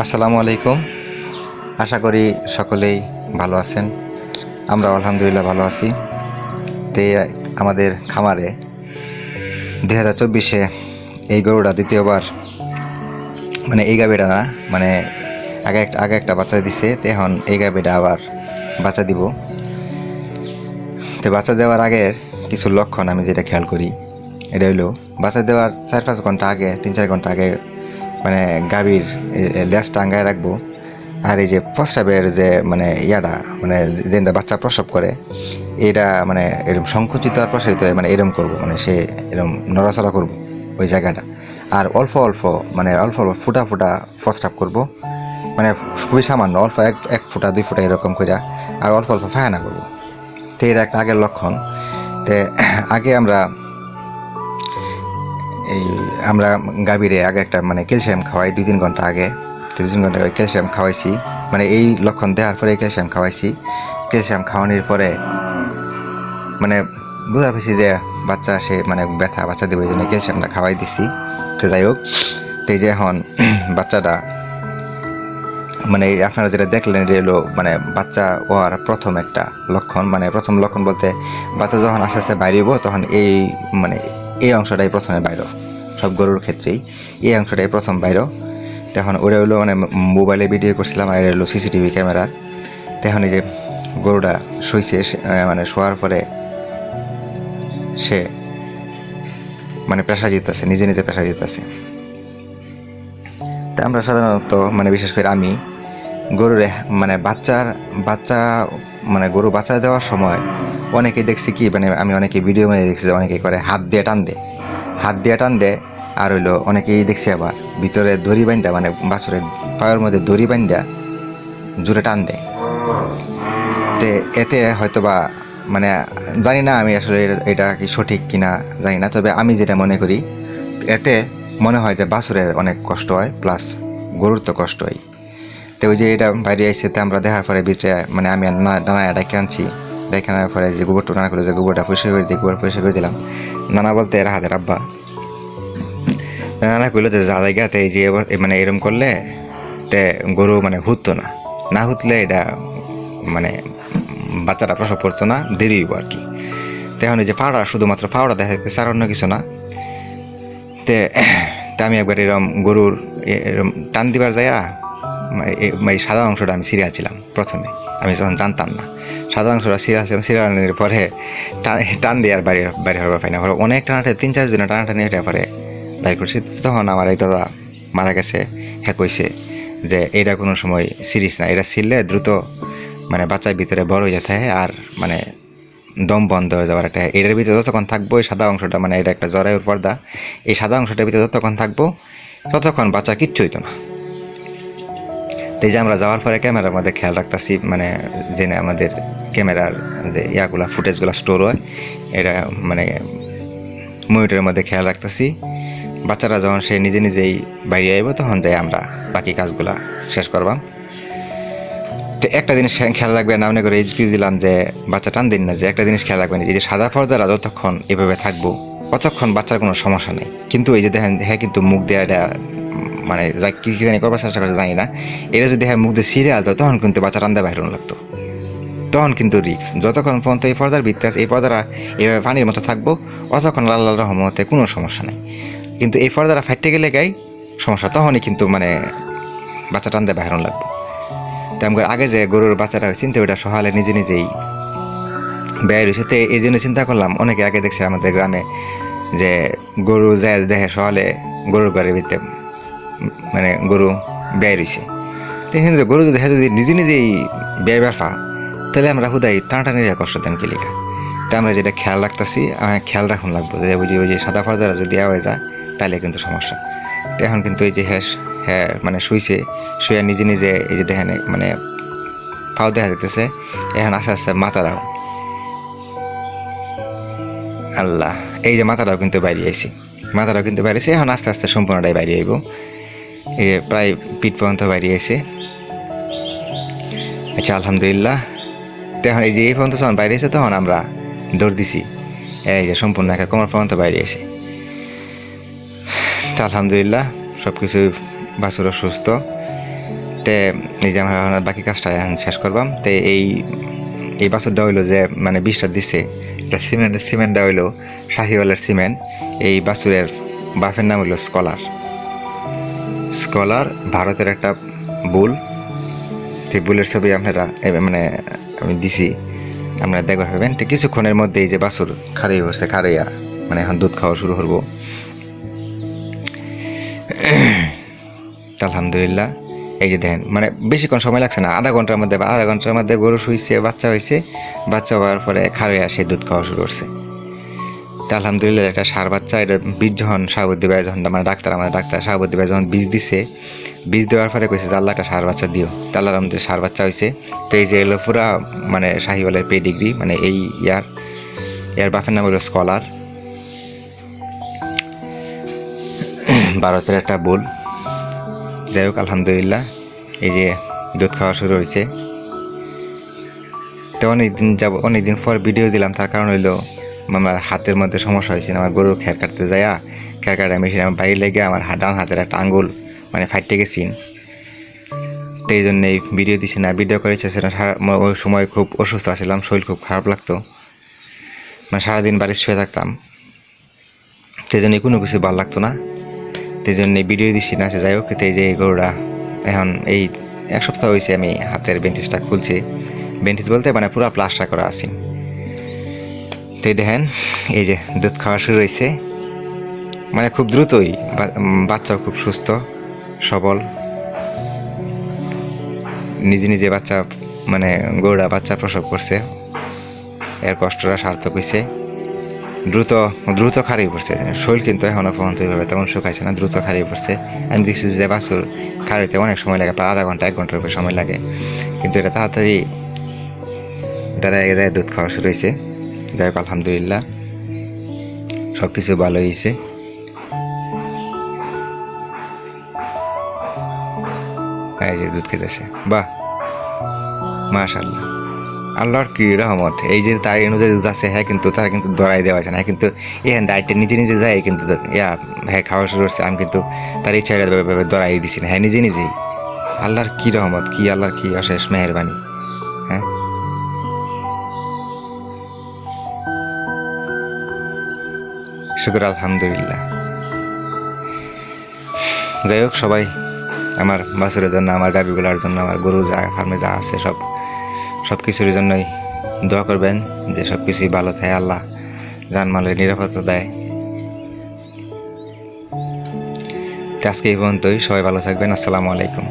আসসালামু আলাইকুম। আশা করি সকলেই ভালো আছেন। আমরা আলহামদুলিল্লাহ ভালো আছি। তে আমাদের খামারে 2024-এ এই গরুটা দ্বিতীয়বার, মানে এই গাভীটা না, মানে আগে একটা বাচ্চা দিছে। তো এখন এই গাভীটা আবার বাচ্চা দিব। তো বাচ্চা দেওয়ার আগের কিছু লক্ষণ আমি যেটা খেয়াল করি, এটা হইলো বাচ্চা দেওয়ার 4-5 ঘন্টা আগে, 3-4 ঘন্টা আগে মানে গাভীর লেজটা আঙ্গায় রাখবো। আর এই যে প্রস্রাবের যে মানে ইয়াটা, মানে যে বাচ্চা প্রসব করে, এটা মানে এরকম সংকুচিত আর প্রসারিত হয়, মানে এরকম করবো, মানে সে এরকম নড়াচড়া করবো ওই জায়গাটা। আর অল্প অল্প মানে অল্প অল্প ফুটা ফুটা প্রস্রাব করবো, মানে খুবই সামান্য, অল্প এক ফুটা 2 ফুটা এরকম করে। আর অল্প অল্প ফায়না করবো। তো এটা একটা আগের লক্ষণ। তে আগে আমরা গাভীরে আগে একটা মানে ক্যালসিয়াম খাওয়াই 2-3 ঘন্টা আগে। 2-3 ঘন্টা আগে ক্যালসিয়াম খাওয়াইছি, মানে এই লক্ষণ দেওয়ার পরে ক্যালসিয়াম খাওয়াইছি। ক্যালসিয়াম খাওয়ানোর পরে মানে বুঝা পেয়েছি যে বাচ্চা সে মানে ব্যথা বাচ্চা দেবে, এই জন্য ক্যালসিয়ামটা খাওয়াই দিছি। তো যাই হোক, তো এই যে এখন বাচ্চাটা মানে আপনারা যেটা দেখলেন, এটা হলো মানে বাচ্চা হওয়ার প্রথম একটা লক্ষণ। মানে প্রথম লক্ষণ বলতে, বাচ্চা যখন আস্তে আস্তে বাইরে হবো, তখন মানে এই অংশটাই প্রথমে বাইরে, সব গরুর ক্ষেত্রেই এই অংশটাই প্রথম বাইরে। তখন ওটা হলো মানে মোবাইলে ভিডিও করছিলাম, আর এটা হলো সিসিটিভি ক্যামেরার। তখন এই যে গরুটা শুইছে, মানে শোয়ার পরে সে মানে পেশা জিততেছে, নিজে নিজে পেশা জিততেছে। তা আমরা সাধারণত মানে বিশেষ করে আমি গরুর মানে বাচ্চা মানে গরু বাচ্চা দেওয়ার সময় অনেকে দেখছি কি, মানে আমি অনেকে ভিডিও মানে দেখছি যে অনেকে করে হাত দিয়ে টান দেয়। আর হইলো অনেকেই দেখছি আবার ভিতরে দড়ি বান্ধা, মানে বাছুরের পায়ের মধ্যে দড়ি বান্ধা জোরে টান দেয়। তে এতে হয়তো বা মানে জানি না আমি আসলে এটা কি সঠিক কিনা জানি না, তবে আমি যেটা মনে করি, এতে মনে হয় যে বাছুরের অনেক কষ্ট হয়, প্লাস গরুর তো কষ্ট হয়। তো ওই যে এটা বাইরে আইসেতে আমরা দেখার পরে ভিতরে মানে আমি নানা ডাকে আনছি, ডেকে আনার পরে যে গোবরটা নানা করে, যে গোবরটা পরিষ্কার করে দিই, গোবর পরিষ্কার করে দিলাম। নানা বলতে এরা হাতের আব্বা নানা কইলো যে যা জায়গাতে এই যে মানে এরম করলে তে গরু মানে হুততো না, না হুতলে এটা মানে বাচ্চাটা প্রসব করতো না, দেরি হইব আর কি। তখন এই যে পাউডার, শুধুমাত্র পাউডার দেখা যাচ্ছে, আর অন্য কিছু না। তে আমি একবার এরম গরুর এরম টান দিবার যাইয়া এই সাদা অংশটা আমি ছিঁড়েছিলাম প্রথমে, আমি যখন জানতাম না। সাদা অংশটা ছিঁড়ানোর পরে টান দিয়ে আর বাইরে হওয়ার পাই না, অনেক টানাটা 3-4 জনে টানাটানি এটা পরে বাইর করছি। তখন আমার এই দাদা মারা গেছে, হ্যাঁ কইছে যে এটা কোনো সময় সিরিজ না, এটা ছিঁড়লে দ্রুত মানে বাচ্চার ভিতরে বড় হয়ে যেতে হয়, আর মানে দম বন্ধ হয়ে যাওয়ার একটা, এটার ভিতরে যতক্ষণ থাকবো এই সাদা অংশটা, মানে এটা একটা জরায়ুর পর্দা, এই সাদা অংশটার ভিতরে যতক্ষণ থাকবো ততক্ষণ বাচ্চা কিচ্ছু হইতো না। এই যে আমরা যাওয়ার পরে ক্যামেরার মধ্যে খেয়াল রাখতেছি, মানে যে আমাদের ক্যামেরার যে ইয়াগুলা ফুটেজগুলো স্টোর হয়, এটা মানে মনিটরের মধ্যে খেয়াল রাখতেছি। বাচ্চারা যখন সে নিজে নিজেই বাইরে আইব, তখন যাই আমরা বাকি কাজগুলা শেষ করবাম। তো একটা জিনিস খেয়াল রাখবেন, না মনে করে এইচকিউ দিলাম যে বাচ্চা টান দিন না, যে একটা জিনিস খেয়াল রাখবেন, এই যে সাদা পর্দারা যতক্ষণ এভাবে থাকবো ততক্ষণ বাচ্চার কোনো সমস্যা নেই। কিন্তু এই যে দেখেন, হ্যাঁ কিন্তু মুখ দিয়ে এটা মানে যা কি জানি করবার চেষ্টা করছে জানি না, এটা যদি হ্যাঁ মুখ দিয়ে সিরিয়াল আলতো, তখন কিন্তু বাচ্চা টান্দা বাইরে লাগতো, তখন কিন্তু রিক্স। যতক্ষণ পর্যন্ত এই পর্দার ভিত্তি আছে, এই পর্দারা এভাবে পানির মতো থাকবো, অতক্ষণ আল্লাহর রহমতে কোনো সমস্যা নেই। কিন্তু এই পর্দারা ফাইটে গেলে গাই সমস্যা, তখনই কিন্তু মানে বাচ্চা টান্দা বাইরে লাগবে। তেমন আগে যে গরুর বাচ্চাটা চিন্তা, ওইটা সহালে নিজে নিজেই ব্যয় রয়েছে। তো এই জন্য চিন্তা করলাম, অনেকে আগে দেখছে আমাদের গ্রামে যে গরু যায় দেখে সহালে গরুর ঘরের ভিতরে মানে গরু ব্যয় রয়েছে। কিন্তু গরু যদি নিজে নিজেই ব্যয় ব্যাপা, তাহলে আমরা হুদাই টানাটানির কষ্ট দেন কিলিকা। তা আমরা যেটা খেয়াল রাখতেছি, খেয়াল রাখুন লাগবো যে ওই যে সাদা পর্দারা যদি দেওয়া হয়ে যায়, তাহলে কিন্তু সমস্যা। তো এখন কিন্তু এই যে হ্যাঁ মানে শুয়ে নিজে নিজে এই যে দেখেন মানে পাও দেখা যেতেছে। এখন আস্তে আস্তে মাথারাও, আল্লাহ, এই যে মাথাটাও কিন্তু বাইরে আইছে, এখন আস্তে আস্তে সম্পূর্ণটাই বাইরে আইব। এই যে প্রায় পিঠ পর্যন্ত বাইরে আইছে। আচ্ছা, আলহামদুলিল্লাহ। তো এখন এই যে এই পর্যন্ত যখন বাইরে এসে, তখন আমরা দৌড় দিছি, এই যে সম্পূর্ণ একটা কোমর পর্যন্ত বাইরে এসে। তো আলহামদুলিল্লাহ, সব কিছু বাছুরও সুস্থ। তে এই যে আমরা বাকি কাজটা এখন শেষ করবাম। তে এই বাছুরটা হইলো যে মানে বিষটা দিছে, এটা সিমেন্টটা হইলো শাহিওয়ালের সিমেন্ট। এই বাছুরের বাপের নাম হইলো স্কলার, ভারতের একটা বুল। সেই বুলের ছবি আপনারা মানে আমি দিছি, আপনারা দেখতে পাবেন। তো কিছুক্ষণের মধ্যে এই যে বাছুর খারাইয়া মানে এখন দুধ খাওয়া শুরু করবো। আলহামদুলিল্লাহ। এই যে দেখেন মানে বেশিক্ষণ সময় লাগছে না, আধা ঘন্টার মধ্যে গরু শুইছে, বাচ্চা হয়েছে, বাচ্চা হওয়ার পরে খারাইয়া সে দুধ খাওয়া শুরু করছে। তা আলহামদুলিল্লাহ একটা ষাঁড় বাচ্চা, এটা বীজ যখন শাহাবুদ্দি ভাই যখন আমাদের ডাক্তার শাহাবুদ্দি ভাই যখন বীজ দিছে, বীজ দেওয়ার পরে কইছে যে আল্লাহ একটা ষাঁড় বাচ্চা দিও। তা আল্লাহর আমাদের ষাঁড় বাচ্চা হয়েছে। তো এই যে এলো পুরা মানে শাহিওয়ালের পেডিগ্রি, মানে এই ইয়ার বাপের নাম হলো স্কলার, ভারতের একটা বুল। যাই হোক আলহামদুলিল্লাহ, এই যে দুধ খাওয়া শুরু হয়েছে। তো অনেকদিন পর ভিডিও দিলাম, তার কারণ হইলো আমার হাতের মধ্যে সমস্যা হয়েছে। আমার গরুর খের কাটতে যাইয়া খের কাটা মেশিন আমার বাইরে লেগে আমার ডান হাতের একটা আঙ্গুল মানে ফাইটে গেছি। তো এই জন্য এই ভিডিও দিছি না, ভিডিও করেছে সেটা ওই সময় খুব অসুস্থ আছিলাম, শরীর খুব খারাপ লাগতো, মানে সারাদিন বাড়ি শুয়ে থাকতাম, সেই জন্য কোনো কিছু ভালো লাগতো না, সেই জন্য ভিডিও দিচ্ছি না। যাই হোক, এই যে এই গরুটা এখন এই 1 সপ্তাহ হয়েছে আমি হাতের ব্যান্ডেজটা খুলছি। ব্যান্ডেজ বলতে মানে পুরো প্লাস্টার করা আছি। তো দেখেন এই যে দুধ খাওয়া শুরু হয়েছে, মানে খুব দ্রুতই। বাচ্চাও খুব সুস্থ সবল, নিজে বাচ্চা মানে গরুটা বাচ্চা প্রসব করছে, এর কষ্টটা সার্থক হয়েছে। দ্রুত খারিয়ে পড়ছে শরীর, কিন্তু এখনও পর্যন্ত এইভাবে তেমন শুকাইছে না, দ্রুত খারিয়ে পড়ছে। আমি দেখছি যে বাছুর খারিতে অনেক সময় লাগে, প্রায় আধা ঘন্টা 1 ঘন্টার উপরে সময় লাগে, কিন্তু এটা তাড়াতাড়ি দাঁড়ায় দুধ খাওয়া শুরু হয়েছে। যাই হোক আলহামদুলিল্লাহ, সব কিছু ভালো হয়েছে। এই যে দুধ খেতেছে, বাহ মাশাআল্লাহ, আল্লাহর কি রহমত। এই যে তার অনুযায়ী দুধ আছে, হ্যাঁ, কিন্তু তারা কিন্তু দড়াই দেওয়া আছে না, কিন্তু এখানে ডাইরেক্ট নিজে যায়, কিন্তু হ্যাঁ খাওয়া শুরু করছে। আমি কিন্তু তার ইচ্ছা দড়াই দিছি না, হ্যাঁ নিজেই। আল্লাহর কি রহমত, কি আল্লাহর কি অশেষ মেহেরবানি। হ্যাঁ, শুকর আলহামদুলিল্লাহ। যাই হোক, সবাই আমার বাছুরের জন্য, আমার গাভীগুলার জন্য, আমার গরু যা ফার্মে যা আছে সব কিছুর জন্যই দোয়া করবেন, যে সব কিছুই ভালো থাকে, আল্লাহ জানমালের নিরাপত্তা দেয়। আজকে এই পর্যন্তই, সবাই ভালো থাকবেন। আসসালামু আলাইকুম।